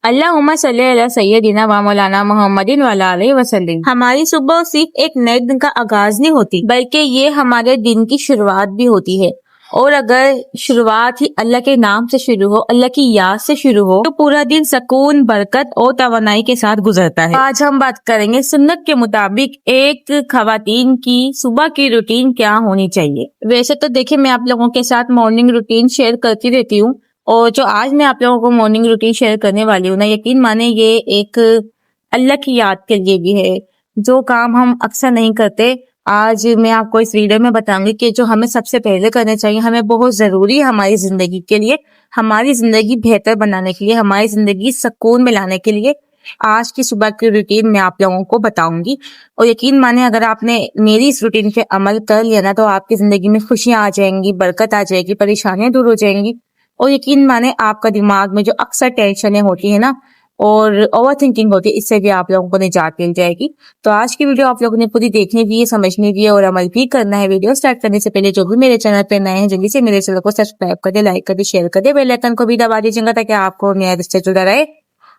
اللہم صلی علی سیدنا و مولانا محمد وعلی آلہ وسلم۔ ہماری صبح صرف ایک نئے دن کا آغاز نہیں ہوتی بلکہ یہ ہمارے دن کی شروعات بھی ہوتی ہے، اور اگر شروعات ہی اللہ کے نام سے شروع ہو، اللہ کی یاد سے شروع ہو، تو پورا دن سکون، برکت اور توانائی کے ساتھ گزرتا ہے۔ آج ہم بات کریں گے سنت کے مطابق ایک خواتین کی صبح کی روٹین کیا ہونی چاہیے۔ ویسے تو دیکھیں، میں آپ لوگوں کے ساتھ مارننگ روٹین شیئر کرتی رہتی ہوں، اور جو آج میں آپ لوگوں کو مارننگ روٹین شیئر کرنے والی ہوں نا، یقین مانے یہ ایک اللہ کی یاد کے لیے بھی ہے۔ جو کام ہم اکثر نہیں کرتے، آج میں آپ کو اس ویڈیو میں بتاؤں گی کہ جو ہمیں سب سے پہلے کرنے چاہیے، ہمیں بہت ضروری ہے ہماری زندگی کے لیے، ہماری زندگی بہتر بنانے کے لیے، ہماری زندگی سکون میں لانے کے لیے آج کی صبح کی روٹین میں آپ لوگوں کو بتاؤں گی۔ اور یقین مانے اگر آپ نے میری اس روٹین پہ عمل کر لیا نا، تو آپ کی زندگی میں خوشیاں آ جائیں گی، برکت آ جائے گی، پریشانیاں دور ہو جائیں گی، اور یقین مانے آپ کا دماغ میں جو اکثر ٹینشنیں ہوتی ہیں نا اور اوور تھنکنگ ہوتی ہے، اس سے بھی آپ لوگوں کو نجات مل جائے گی۔ تو آج کی ویڈیو آپ لوگوں نے پوری دیکھنی بھی ہے، سمجھنی بھی ہے اور عمل بھی کرنا ہے۔ ویڈیو سٹارٹ کرنے سے پہلے جو بھی میرے چینل پہ نئے ہیں، جلدی سے میرے چینل کو سبسکرائب کر دے، لائک کر دے، شیئر کر دے، بیل آئیکن کو بھی دبا دیجیے گا تاکہ آپ کو نیا رشتے جڑا رہے۔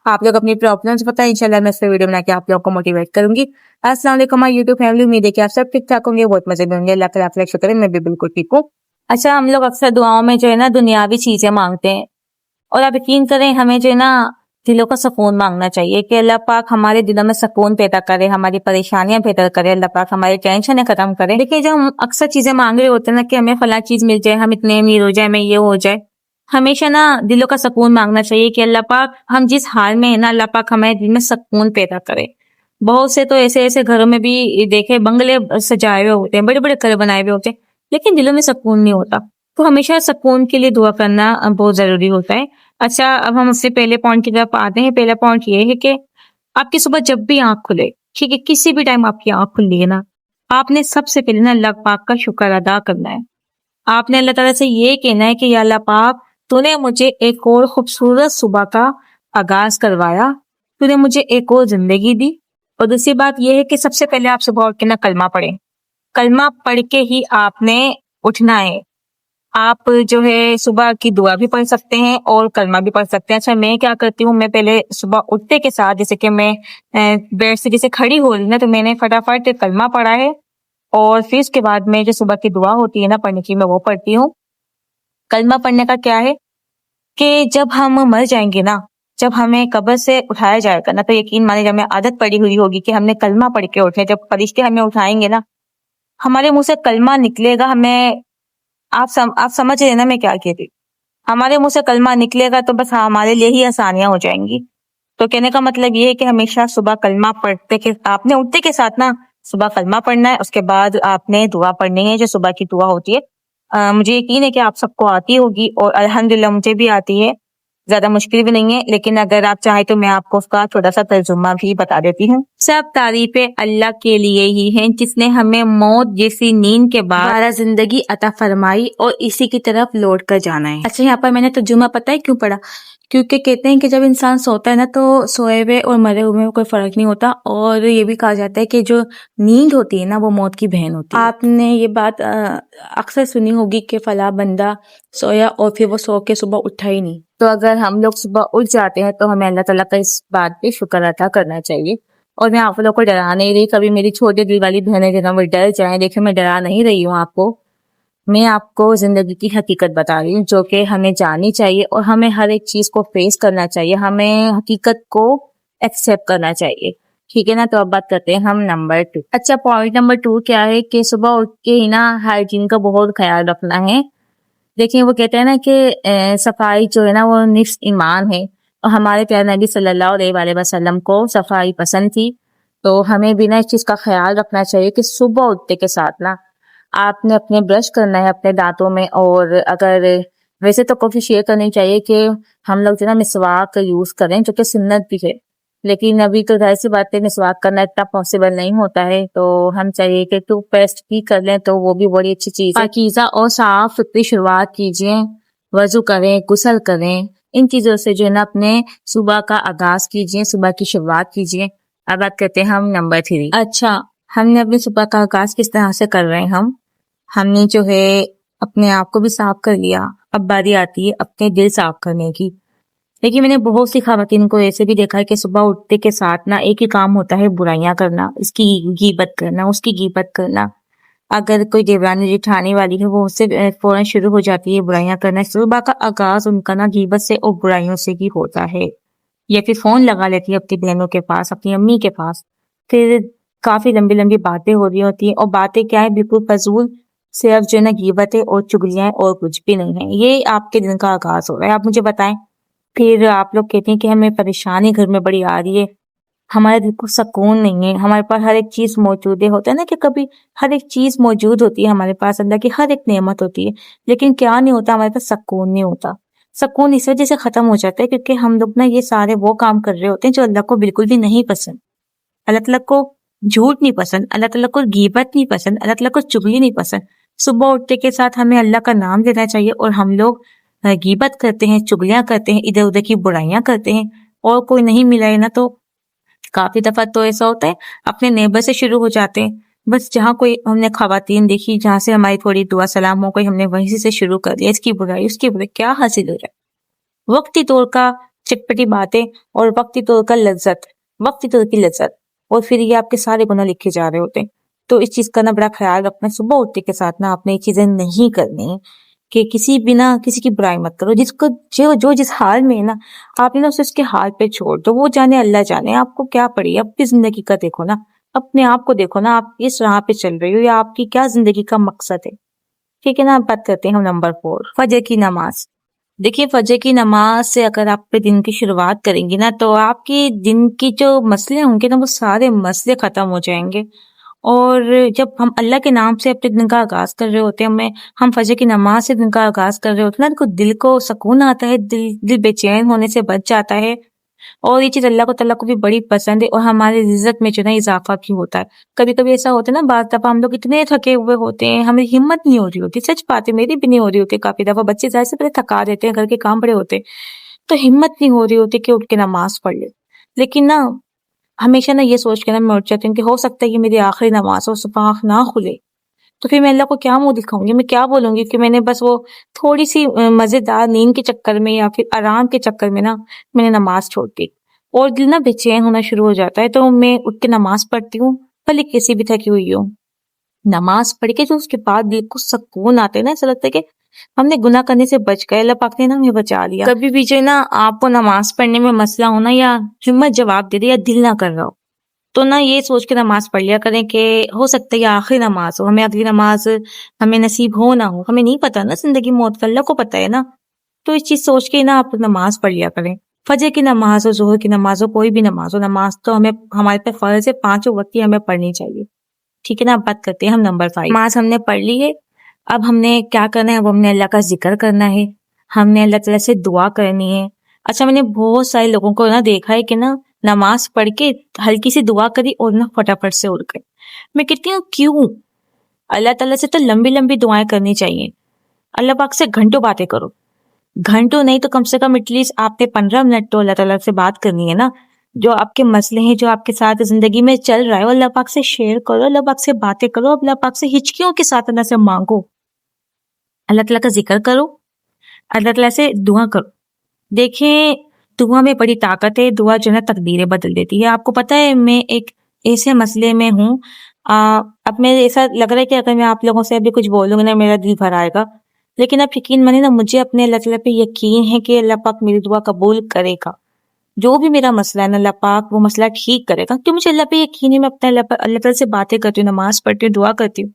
آپ لوگ اپنی پرابلمس بتائیں، انشاءاللہ میں اس پہ ویڈیو بنا کے آپ لوگوں کو موٹیویٹ کروں گی۔ السلام علیکم مائی یوٹیوب فیملی، امید ہے کہ آپ سب ٹھیک ٹھاک ہوں گے، بہت مزے میں ہوں گے۔ اللہ کا شکر ہے میں بھی بالکل ٹھیک ہوں۔ اچھا، ہم لوگ اکثر دعاؤں میں جو ہے نا دنیاوی چیزیں مانگتے ہیں، اور آپ یقین کریں ہمیں جو ہے نا دلوں کا سکون مانگنا چاہیے کہ اللہ پاک ہمارے دلوں میں سکون پیدا کرے، ہماری پریشانیاں بہتر کرے، اللہ پاک ہماری ٹینشنیں ختم کرے۔ دیکھیں، جو ہم اکثر چیزیں مانگ رہے ہوتے ہیں نا کہ ہمیں فلاں چیز مل جائے، ہم اتنے امیر ہو جائے، ہمیں یہ ہو جائے، ہمیشہ نا دلوں کا سکون مانگنا چاہیے کہ اللہ پاک ہم جس حال میں ہیں نا، اللہ پاک ہمارے دل میں سکون پیدا کرے۔ بہت سے تو ایسے گھروں میں بھی دیکھے بنگلے سجائے ہوئے ہوتے ہیں، بڑے بڑے گھر بنائے ہوئے ہوتے ہیں، لیکن دلوں میں سکون نہیں ہوتا۔ تو ہمیشہ سکون کے لیے دعا کرنا بہت ضروری ہوتا ہے۔ اچھا، اب ہم اس سے پہلے پوائنٹ کی طرف آتے ہیں۔ پہلا پوائنٹ یہ ہے کہ آپ کی صبح جب بھی آنکھ کھلے، ٹھیک ہے، کسی بھی ٹائم آپ کی آنکھ کھلی ہے نا، آپ نے سب سے پہلے نا اللہ پاک کا شکر ادا کرنا ہے۔ آپ نے اللہ تعالیٰ سے یہ کہنا ہے کہ یا اللہ پاک، تو نے مجھے ایک اور خوبصورت صبح کا آغاز کروایا، تو نے مجھے ایک اور زندگی دی۔ اور دوسری بات یہ ہے کہ سب سے پہلے آپ صبح اٹھ کے نا کلمہ پڑھیں۔ کلمہ پڑھ کے ہی آپ نے اٹھنا ہے۔ آپ جو ہے صبح کی دعا بھی پڑھ سکتے ہیں اور کلمہ بھی پڑھ سکتے ہیں۔ اچھا، میں کیا کرتی ہوں، میں پہلے صبح اٹھتے کے ساتھ جیسے کہ میں بیڈ سے جیسے کھڑی ہو رہی نا، تو میں نے فٹافٹ کلمہ پڑھا ہے، اور پھر اس کے بعد میں جو صبح کی دعا ہوتی ہے نا پڑھنے کی، میں وہ پڑھتی ہوں۔ کلمہ پڑھنے کا کیا ہے کہ جب ہم مر جائیں گے نا، جب ہمیں قبر سے اٹھایا جائے گا نا، تو یقین مانے جب ہمیں عادت پڑی ہوئی ہوگی کہ ہم نے کلمہ پڑھ کے اٹھے، جب فرشتے ہمیں اٹھائیں گے نا، ہمارے منہ سے کلمہ نکلے گا، ہمیں آپ سمجھ رہے نا میں کیا کہتی، ہمارے منہ سے کلمہ نکلے گا تو بس ہمارے لیے ہی آسانیاں ہو جائیں گی۔ تو کہنے کا مطلب یہ ہے کہ ہمیشہ صبح کلمہ پڑھتے کہ آپ نے اٹھتے کے ساتھ نا صبح کلمہ پڑھنا ہے، اس کے بعد آپ نے دعا پڑھنی ہے جو صبح کی دعا ہوتی ہے۔ مجھے یقین ہے کہ آپ سب کو آتی ہوگی، اور الحمدللہ مجھے بھی آتی ہے، زیادہ مشکل بھی نہیں ہے، لیکن اگر آپ چاہیں تو میں آپ کو اس کا چھوٹا سا ترجمہ بھی بتا دیتی ہوں۔ سب تعریفیں اللہ کے لیے ہی ہیں جس نے ہمیں موت جیسی نیند کے بعد دوبارہ زندگی عطا فرمائی اور اسی کی طرف لوٹ کر جانا ہے۔ اچھا، یہاں پر میں نے ترجمہ پتہ ہے کیوں پڑھا؟ کیونکہ کہتے ہیں کہ جب انسان سوتا ہے نا، تو سوئے ہوئے اور مرے ہوئے میں کوئی فرق نہیں ہوتا، اور یہ بھی کہا جاتا ہے کہ جو نیند ہوتی ہے نا وہ موت کی بہن ہوتی ہے۔ آپ نے یہ بات اکثر سنی ہوگی کہ فلاں بندہ سویا اور پھر وہ سو کے صبح اٹھا ہی نہیں۔ تو اگر ہم لوگ صبح اٹھ جاتے ہیں تو ہمیں اللہ تعالیٰ کا اس بات پہ شکر ادا کرنا چاہیے۔ اور میں آپ لوگوں کو ڈرا نہیں رہی، کبھی میری چھوٹی دل والی بہنیں جو نا وہ ڈر جائیں، دیکھیں میں ڈرا نہیں رہی ہوں آپ کو، میں آپ کو زندگی کی حقیقت بتا رہی ہوں جو کہ ہمیں جاننی چاہیے، اور ہمیں ہر ایک چیز کو فیس کرنا چاہیے، ہمیں حقیقت کو ایکسیپٹ کرنا چاہیے، ٹھیک ہے نا۔ تو اب بات کرتے ہیں ہم نمبر 2۔ اچھا، پوائنٹ نمبر 2 کیا ہے کہ صبح اٹھ کے ہی نا ہائیجین کا بہت خیال رکھنا ہے۔ دیکھیں، وہ کہتے ہیں نا کہ صفائی جو ہے نا وہ نصف ایمان ہے، اور ہمارے پیارے نبی صلی اللہ علیہ وآلہ وسلم کو صفائی پسند تھی، تو ہمیں بھی نا اس چیز کا خیال رکھنا چاہیے کہ صبح اٹھتے کے ساتھ نا آپ نے اپنے برش کرنا ہے اپنے دانتوں میں، اور اگر ویسے تو کوشش یہ کرنی چاہیے کہ ہم لوگ جو نا مسواک یوز کریں، جو کہ سنت بھی ہے، لیکن ابھی تو ظاہر سی بات ہے مسواک کرنا اتنا پاسبل نہیں ہوتا ہے، تو ہم چاہیے کہ ٹوتھ پیسٹ بھی کر لیں، تو وہ بھی بڑی اچھی چیز ہے۔ پاکیزہ اور صاف ستھری شروعات کیجیے، وضو کریں، غسل کریں، ان چیزوں سے جو ہے نا اپنے صبح کا آغاز کیجیے، صبح کی شروعات کیجیے۔ اب بات کرتے ہیں ہم نمبر 3۔ اچھا، ہم نے اپنی صبح کا آغاز کس طرح سے کر رہے ہیں؟ ہم نے جو ہے اپنے آپ کو بھی صاف کر لیا، اب باری آتی ہے اپنے دل صاف کرنے کی۔ لیکن میں نے بہت سی خواتین کو ایسے بھی دیکھا ہے کہ صبح اٹھتے کے ساتھ نا ایک ہی کام ہوتا ہے برائیاں کرنا، اس کی غیبت کرنا، اس کی غیبت کرنا. اگر کوئی دیورانی جٹھانی والی ہے وہ اس سے فوراً شروع ہو جاتی ہے برائیاں کرنا. صبح کا آغاز ان کا نا غیبت سے اور برائیوں سے ہی ہوتا ہے. یا پھر فون لگا لیتی ہے اپنی بہنوں کے پاس، اپنی امی کے پاس، پھر کافی لمبی لمبی باتیں ہو رہی ہوتی ہیں، اور باتیں کیا ہے بالکل فضول، صرف جو ہے نا غیبتیں اور چگلیاں اور کچھ بھی نہیں ہے. یہ آپ کے دن کا آغاز ہو رہا ہے. آپ مجھے بتائیں، پھر آپ لوگ کہتے ہیں کہ ہمیں پریشانی گھر میں بڑی آ رہی ہے، ہمارے دل کو سکون نہیں ہے، ہمارے پاس ہر ایک چیز موجود ہے. ہوتا ہے نا کہ کبھی ہر ایک چیز موجود ہوتی ہے ہمارے پاس، اللہ کی ہر ایک نعمت ہوتی ہے، لیکن کیا نہیں ہوتا، ہمارے پاس سکون نہیں ہوتا. سکون اس وجہ سے ختم ہو جاتا ہے کیونکہ ہم لوگ نا یہ سارے وہ کام کر رہے ہوتے ہیں جو اللہ کو بالکل بھی نہیں پسند. اللہ تعالیٰ کو جھوٹ نہیں پسند، اللہ تعالیٰ کو غیبت نہیں پسند، اللہ تعالیٰ کو چغلی نہیں پسند. صبح اٹھتے کے ساتھ ہمیں اللہ کا نام لینا چاہیے، اور ہم لوگ غیبت کرتے ہیں، چغلیاں کرتے ہیں، ادھر ادھر کی برائیاں کرتے ہیں، اور کوئی نہیں ملا ہے نا تو کافی دفعہ تو ایسا ہوتا ہے اپنے نیبر سے شروع ہو جاتے ہیں. بس جہاں کوئی ہم نے خواتین دیکھی، جہاں سے ہماری تھوڑی دعا سلام ہو گئی، ہم نے وہیں سے شروع کر دیا، اس کی برائی اس کی برائی. کیا حاصل ہو رہا ہے؟ وقتی طور کا چٹپٹی باتیں اور وقتی طور کا لذت، وقتی طور کی لذت، اور پھر یہ آپ کے سارے گناہ لکھے جا رہے ہوتے ہیں. تو اس چیز کا نا بڑا خیال رکھنا. صبح اٹھتے کے ساتھ نا آپ نے یہ چیزیں نہیں کرنی کہ کسی بنا کسی کی برائی مت کرو. جس کو جو جس حال میں ہے نا، آپ نے نا اسے اس کے حال پہ چھوڑ دو. وہ جانے، اللہ جانے آپ کو کیا پڑی ہے. اپنی زندگی کا دیکھو نا، اپنے آپ کو دیکھو نا، آپ اس راہ پہ چل رہی ہو یا آپ کی کیا زندگی کا مقصد ہے. ٹھیک ہے نا. بات کرتے ہیں ہم نمبر 4، فجر کی نماز. دیکھیے، فجر کی نماز سے اگر آپ اپنے دن کی شروعات کریں گی نا تو آپ کے دن کی جو مسئلے ہوں گے نا وہ سارے مسئلے ختم ہو جائیں گے. اور جب ہم اللہ کے نام سے اپنے دن کا آغاز کر رہے ہوتے ہیں، ہم فجر کی نماز سے دن کا آغاز کر رہے ہوتے ہیں نا، دل کو سکون آتا ہے، دل بے چین ہونے سے بچ جاتا ہے. اور یہ چیز اللہ تعالیٰ کو بھی بڑی پسند ہے، اور ہمارے عزت میں جو نا اضافہ بھی ہوتا ہے. کبھی کبھی ایسا ہوتا ہے نا، بعض دفعہ ہم لوگ اتنے تھکے ہوئے ہوتے ہیں، ہمیں ہمت نہیں ہو رہی ہوتی. سچ بات ہے، میری بھی نہیں ہو رہی ہوتی. کافی دفعہ بچے ظاہر سے پہلے تھکا دیتے ہیں، گھر کے کام بڑے ہوتے ہیں، تو ہمت نہیں ہو رہی ہوتی کہ اٹھ کے نماز پڑھ لے. لیکن نا ہمیشہ نا یہ سوچ کے نا میں اٹھ جاتی ہوں کہ ہو سکتا ہے یہ میری آخری نماز ہو، صبح آنکھ نہ کھلے تو پھر میں اللہ کو کیا منہ دکھاؤں گی، میں کیا بولوں گی کہ میں نے بس وہ تھوڑی سی مزیدار نیند کے چکر میں یا پھر آرام کے چکر میں نا میں نے نماز چھوڑ دی. اور دل نا بے چین ہونا شروع ہو جاتا ہے. تو میں اٹھ کے نماز پڑھتی ہوں، بھلے کیسی بھی تھکی ہوئی ہوں. نماز پڑھ کے جو اس کے بعد دل کو سکون آتا ہے نا، ایسا لگتا ہے کہ ہم نے گناہ کرنے سے بچ گئے، اللہ پاک نے نا ہمیں بچا لیا. کبھی بھی جو نا آپ کو نماز پڑھنے میں مسئلہ ہونا یا ہمت جواب دے دے یا دل نہ کر رہا ہو، تو نا یہ سوچ کے نماز پڑھ لیا کریں کہ ہو سکتا ہے یہ آخری نماز ہو، ہمیں اگلی نماز ہمیں نصیب ہو نہ ہو. ہمیں نہیں پتا نا زندگی موت کا، اللہ کو پتا ہے نا. تو اس چیز سوچ کے نا آپ نماز پڑھ لیا کریں. فجر کی نماز ہو، ظہر کی نماز ہو، کوئی بھی نماز ہو، نماز تو ہمیں ہمارے پہ فرض ہے، 5 وقت کی ہمیں پڑھنی چاہیے. ٹھیک ہے نا. اب بات کرتے ہیں ہم نمبر 5. نماز ہم نے پڑھ لی ہے، اب ہم نے کیا کرنا ہے، اب ہم نے اللہ کا ذکر کرنا ہے، ہم نے اللہ تعالیٰ سے دعا کرنی ہے. اچھا، میں نے بہت سارے لوگوں کو نا دیکھا ہے کہ نا نماز پڑھ کے ہلکی سی دعا کری اور نا فٹافٹ سے اڑ گئے. میں کہتی ہوں کیوں؟ اللہ تعالیٰ سے تو لمبی لمبی دعائیں کرنی چاہیے. اللہ پاک سے گھنٹوں باتیں کرو، گھنٹوں نہیں تو کم سے کم ایٹ لیسٹ آپ نے 15 منٹ تو اللہ تعالیٰ سے بات کرنی ہے نا. جو آپ کے مسئلے ہیں، جو آپ کے ساتھ زندگی میں چل رہا ہے، وہ اللہ پاک سے شیئر کرو، اللہ پاک سے باتیں کرو، اللہ پاک سے ہچکیوں کے ساتھ اللہ سے مانگو، اللہ تعالیٰ کا ذکر کرو، اللہ تعالیٰ سے دعا کرو. دیکھیں، دعا میں بڑی طاقت ہے. دعا جو ہے تقدیریں بدل دیتی ہے. آپ کو پتا ہے میں ایک ایسے مسئلے میں ہوں، اب میں ایسا لگ رہا ہے کہ اگر میں آپ لوگوں سے ابھی کچھ بولوں گا نا میرا دل بھر آئے گا، لیکن اب یقین مانی نا، مجھے اپنے اللہ تعالیٰ پہ یقین ہے کہ اللہ پاک میری دعا قبول کرے گا. جو بھی میرا مسئلہ ہے نا، اللہ پاک وہ مسئلہ ٹھیک کرے گا، کیوں مجھے اللہ پہ یقین ہے. میں اپنے اللہ تعالیٰ سے باتیں کرتی ہوں، نماز پڑھتی ہوں، دعا کرتی ہوں.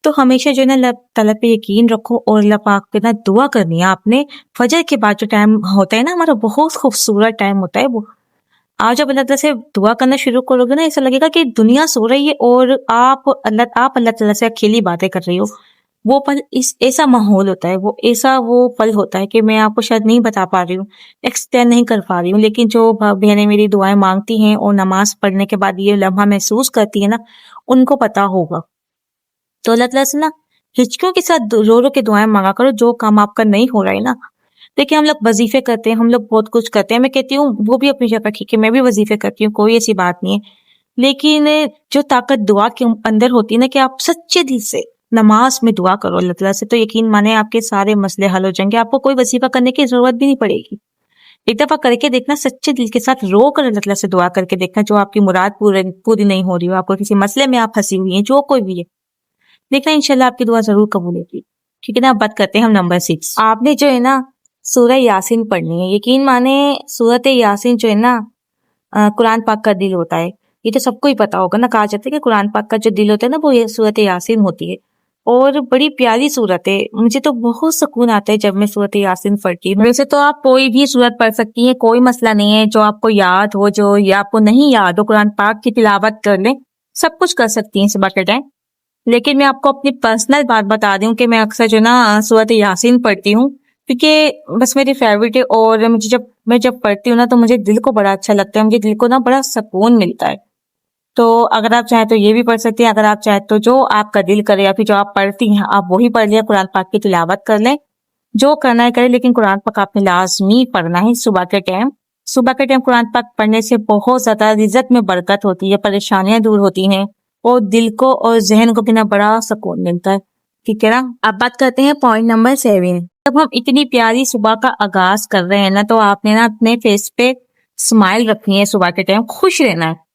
تو ہمیشہ جو ہے نا اللہ تعالیٰ پہ یقین رکھو اور اللہ پاک پہ نا دعا کرنی ہے آپ نے. فجر کے بعد جو ٹائم ہوتا ہے نا ہمارا، بہت خوبصورت ٹائم ہوتا ہے وہ. آج جب اللہ تعالیٰ سے دعا کرنا شروع کرو گے نا، ایسا لگے گا کہ دنیا سو رہی ہے اور آپ اللہ تعالیٰ سے اکیلی باتیں کر رہی ہو. وہ پل ایسا ماحول ہوتا ہے، وہ پل ہوتا ہے کہ میں آپ کو شاید نہیں بتا پا رہی ہوں، ایکسپلین نہیں کر پا رہی ہوں. لیکن جو بہنیں میری دعائیں مانگتی ہیں اور نماز پڑھنے کے بعد یہ لمحہ محسوس کرتی ہیں نا، ان کو پتا ہوگا. تو اللہ تعالیٰ سے نا ہچکیوں کے ساتھ رو رو کے دعائیں مانگا کرو، جو کام آپ کا نہیں ہو رہا ہے نا. دیکھیں، ہم لوگ وظیفے کرتے ہیں، ہم لوگ بہت کچھ کرتے ہیں. میں کہتی ہوں وہ بھی اپنی جگہ ٹھیک ہے، میں بھی وظیفے کرتی ہوں، کوئی ایسی بات نہیں ہے. لیکن جو طاقت دعا کے اندر ہوتی ہے نا، کہ آپ سچے دل سے نماز میں دعا کرو اللہ تعالیٰ سے، تو یقین مانے آپ کے سارے مسئلے حل ہو جائیں گے. آپ کو کوئی وظیفہ کرنے کی ضرورت بھی نہیں پڑے گی. ایک دفعہ کر کے دیکھنا، سچے دل کے ساتھ رو کر اللہ تعالیٰ سے دعا کر کے دیکھنا، جو آپ کی مراد پوری نہیں ہو رہی ہو، آپ کو کسی مسئلے میں آپ پھنسی ہوئی ہیں، جو کوئی بھی ہے، دیکھنا انشاءاللہ آپ کی دعا ضرور قبول ہوگی. ٹھیک ہے نا. اب بات کرتے ہیں ہم نمبر 6. آپ نے جو ہے نا سورہ یاسین پڑھنی ہے. یقین مانے سورت یاسین جو ہے نا قرآن پاک کا دل ہوتا ہے. یہ تو سب کو ہی پتا ہوگا نا. کہا جاتا ہے کہ قرآن پاک کا جو دل ہوتا ہے نا وہ سورت یاسین ہوتی ہے، اور بڑی پیاری سورت ہے. مجھے تو بہت سکون آتا ہے جب میں سورت یاسین پڑھتی ہوں. ویسے تو آپ کوئی بھی سورت پڑھ سکتی ہیں، کوئی مسئلہ نہیں ہے. جو آپ کو یاد ہو، جو یا آپ کو نہیں یاد ہو، قرآن پاک کی تلاوت کر لیں، سب کچھ کر سکتی ہیں صبح کے ٹائم. لیکن میں آپ کو اپنی پرسنل بات بتا دوں کہ میں اکثر جو نا سورت یاسین پڑھتی ہوں، کیونکہ بس میری فیوریٹ ہے. اور مجھے جب پڑھتی ہوں نا تو مجھے دل کو بڑا اچھا لگتا ہے، مجھے دل کو نا بڑا سکون ملتا ہے. تو اگر آپ چاہیں تو یہ بھی پڑھ سکتی ہیں. اگر آپ چاہیں تو جو آپ کا دل کرے یا پھر جو آپ پڑھتی ہیں آپ وہی پڑھ لیں، قرآن پاک کی تلاوت کر لیں، جو کرنا ہے کرے. لیکن قرآن پاک آپ نے لازمی پڑھنا ہے صبح کے ٹائم. صبح کے ٹائم قرآن پاک پڑھنے سے بہت زیادہ رزق میں برکت ہوتی ہے، پریشانیاں دور ہوتی ہیں، اور دل کو اور ذہن کو بھی نا بڑا سکون ملتا ہے. ٹھیک ہے نا. اب بات کرتے ہیں پوائنٹ نمبر 7. جب ہم اتنی پیاری صبح کا آغاز کر رہے ہیں نا تو آپ نے نا اپنے فیس پہ اسمائل رکھنی ہے. صبح کے ٹائم خوش رہنا ہے.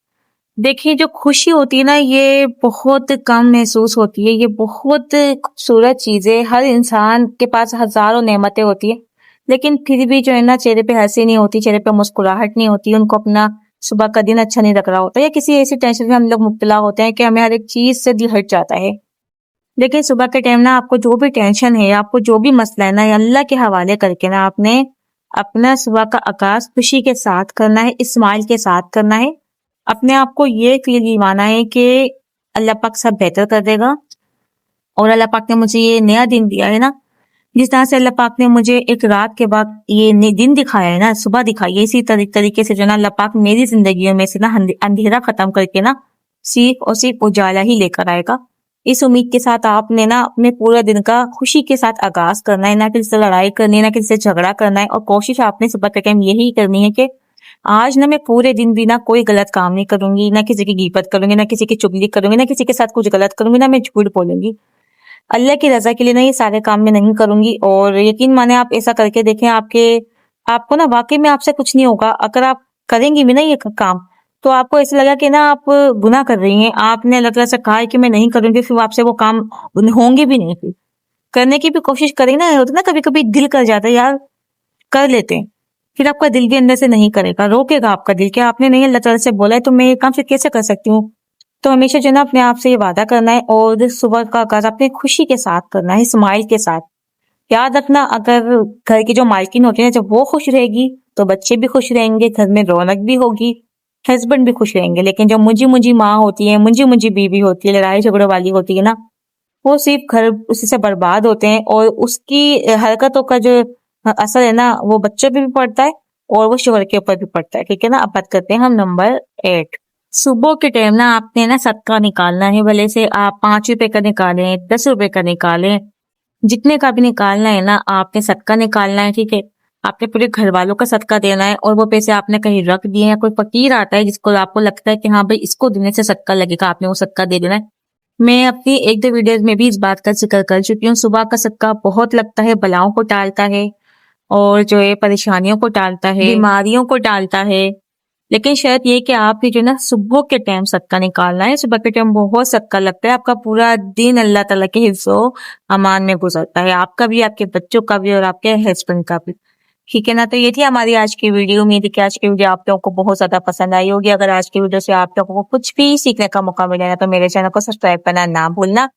دیکھیں جو خوشی ہوتی ہے نا یہ بہت کم محسوس ہوتی ہے. یہ بہت خوبصورت چیز ہے. ہر انسان کے پاس ہزاروں نعمتیں ہوتی ہیں، لیکن پھر بھی جو ہے نا چہرے پہ ہنسی نہیں ہوتی، چہرے پہ مسکراہٹ نہیں ہوتی. ان کو اپنا صبح کا دن اچھا نہیں لگ رہا ہوتا، یا کسی ایسی ٹینشن میں ہم لوگ مبتلا ہوتے ہیں کہ ہمیں ہر ایک چیز سے دل ہٹ جاتا ہے. لیکن صبح کے ٹائم نا آپ کو جو بھی ٹینشن ہے، آپ کو جو بھی مسئلہ ہے نا، اللہ کے حوالے کر کے نا آپ نے اپنا صبح کا آغاز خوشی کے ساتھ کرنا ہے، اسمائل کے ساتھ کرنا ہے. اپنے آپ کو یہ فیل دلانا ہے کہ اللہ پاک سب بہتر کر دے گا، اور اللہ پاک نے مجھے یہ نیا دن دیا ہے نا. جس طرح سے اللہ پاک نے مجھے ایک رات کے بعد یہ دن دکھایا ہے نا، صبح دکھائی ہے، اسی طریقے سے جو نا اللہ پاک میری زندگیوں میں سے نا اندھیرا ختم کر کے نا صرف اور صرف اجالا ہی لے کر آئے گا. اس امید کے ساتھ آپ نے نا اپنے پورے دن کا خوشی کے ساتھ آغاز کرنا ہے، نہ کسی سے لڑائی کرنی ہے، نہ کسی سے جھگڑا کرنا ہے. اور کوشش آپ نے صبح کے ٹائم یہی کرنی ہے کہ آج نہ میں پورے دن بھی نہ کوئی غلط کام نہیں کروں گی، نہ کسی کی غیبت کروں گی، نہ کسی کی چغلی کروں گی، نہ کسی کے ساتھ کچھ غلط کروں گی، نہ میں جھوٹ بولوں گی. اللہ کی رضا کے لیے نا یہ سارے کام میں نہیں کروں گی. اور یقین مانے آپ ایسا کر کے دیکھیں، آپ کو نا واقعی میں آپ سے کچھ نہیں ہوگا. اگر آپ کریں گی بھی نا یہ کام تو آپ کو ایسا لگا کہ نا آپ گناہ کر رہی ہیں. آپ نے اللہ تعالیٰ سے کہا ہے کہ میں نہیں کروں گی، پھر آپ سے وہ کام ہوں گے بھی نہیں. پھر کرنے کی بھی کوشش کریں نا، ہوتا نا کبھی کبھی دل کر جاتا ہے یار کر لیتے ہیں، پھر آپ کا دل بھی اندر سے نہیں کرے گا، روکے گا آپ کا دل کہ آپ نے نہیں اللہ تعالیٰ سے بولا ہے تو میں یہ کام پھر کیسے کر سکتی ہوں. تو ہمیشہ جو ہے نا اپنے آپ سے یہ وعدہ کرنا ہے، اور صبح کا آغاز اپنے خوشی کے ساتھ کرنا ہے، اسمائل کے ساتھ. یاد رکھنا اگر گھر کی جو مالکن ہوتی ہے نا جب وہ خوش رہے گی تو بچے بھی خوش رہیں گے، گھر میں رونق بھی ہوگی، ہسبینڈ بھی خوش رہیں گے. لیکن جو منجی ماں ہوتی ہے، منجی بیوی ہوتی ہے، لڑائی جھگڑے والی ہوتی ہے نا، وہ صرف گھر اسی سے برباد ہوتے ہیں. اور اس کی حرکتوں کا جو اثر ہے نا وہ بچوں پہ بھی پڑتا ہے اور وہ شوہر کے اوپر بھی پڑتا ہے. ٹھیک ہے نا. اب بات کرتے ہیں ہم نمبر 8. صبح کے ٹائم نا آپ نے نا صدقہ نکالنا ہے. بھلے سے آپ 5 روپے کا نکالیں، 10 روپے کا نکالیں، جتنے کا بھی نکالنا ہے نا آپ نے صدقہ نکالنا ہے. ٹھیک ہے. آپ نے پورے گھر والوں کا صدقہ دینا ہے، اور وہ پیسے آپ نے کہیں رکھ دیے ہیں. کوئی فقیر آتا ہے جس کو آپ کو لگتا ہے کہ ہاں بھائی اس کو دینے سے صدقہ لگے گا، آپ نے وہ صدقہ دے دینا ہے. میں اپنی 1-2 ویڈیوز میں بھی اس بات کا ذکر کر چکی ہوں. صبح کا صدقہ بہت لگتا ہے، بلاؤں کو ٹالتا ہے، اور جو ہے پریشانیوں کو ٹالتا ہے، بیماریوں کو ٹالتا ہے. لیکن شرط یہ کہ آپ جو نا صبح کے ٹائم صدقہ نکالنا ہے. صبح کے ٹائم بہت صدقہ لگتا ہے. آپ کا پورا دن اللہ تعالیٰ کے حفظ و امان میں گزرتا ہے، آپ کا بھی، آپ کے بچوں کا بھی، اور آپ کے ہسبینڈ کا بھی. ٹھیک ہے نا. تو یہ تھی ہماری آج کی ویڈیو. امید ہے کہ آج کی ویڈیو آپ لوگوں کو بہت زیادہ پسند آئی ہوگی. اگر آج کی ویڈیو سے آپ لوگوں کو کچھ بھی سیکھنے کا موقع ملے نا تو میرے چینل کو سبسکرائب کرنا نہ بھولنا.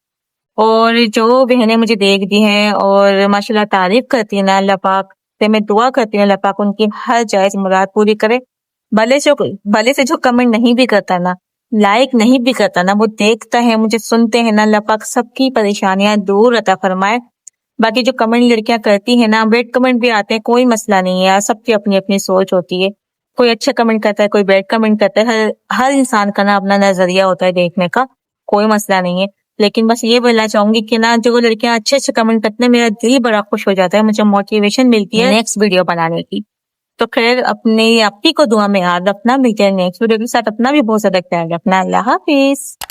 اور جو بہنیں مجھے دیکھ دی ہیں اور ماشاءاللہ تعریف کرتی ہیں نا، اللہ پاک سے میں دعا کرتی ہوں اللہ پاک ان کی ہر جائز مراد پوری کرے. بھلے سے جو کمنٹ نہیں بھی کرتا نا، لائک نہیں بھی کرتا نا، وہ دیکھتا ہے، مجھے سنتے ہیں نا، اللہ پاک سب کی پریشانیاں دور عطا فرمائے. باقی جو کمنٹ لڑکیاں کرتی ہیں نا، بیڈ کمنٹ بھی آتے ہیں، کوئی مسئلہ نہیں ہے. سب کی اپنی اپنی سوچ ہوتی ہے. کوئی اچھا کمنٹ کرتا ہے، کوئی بیڈ کمنٹ کرتا ہے. ہر انسان کا نا اپنا نظریہ ہوتا ہے دیکھنے کا، کوئی مسئلہ نہیں ہے. لیکن بس یہ بولنا چاہوں گی کہ نا جو لڑکیاں اچھے کمنٹ کرتے ہیں میرا دل بڑا خوش ہو جاتا ہے، مجھے موٹیویشن ملتی ہے نیکسٹ ویڈیو بنانے کی. تو خیر اپنی کو دعا میں یاد رکھنا. ملتے ہیں نیکسٹ ویڈیو کے ساتھ. اپنا بھی بہت زیادہ خیال رکھنا. اللہ حافظ.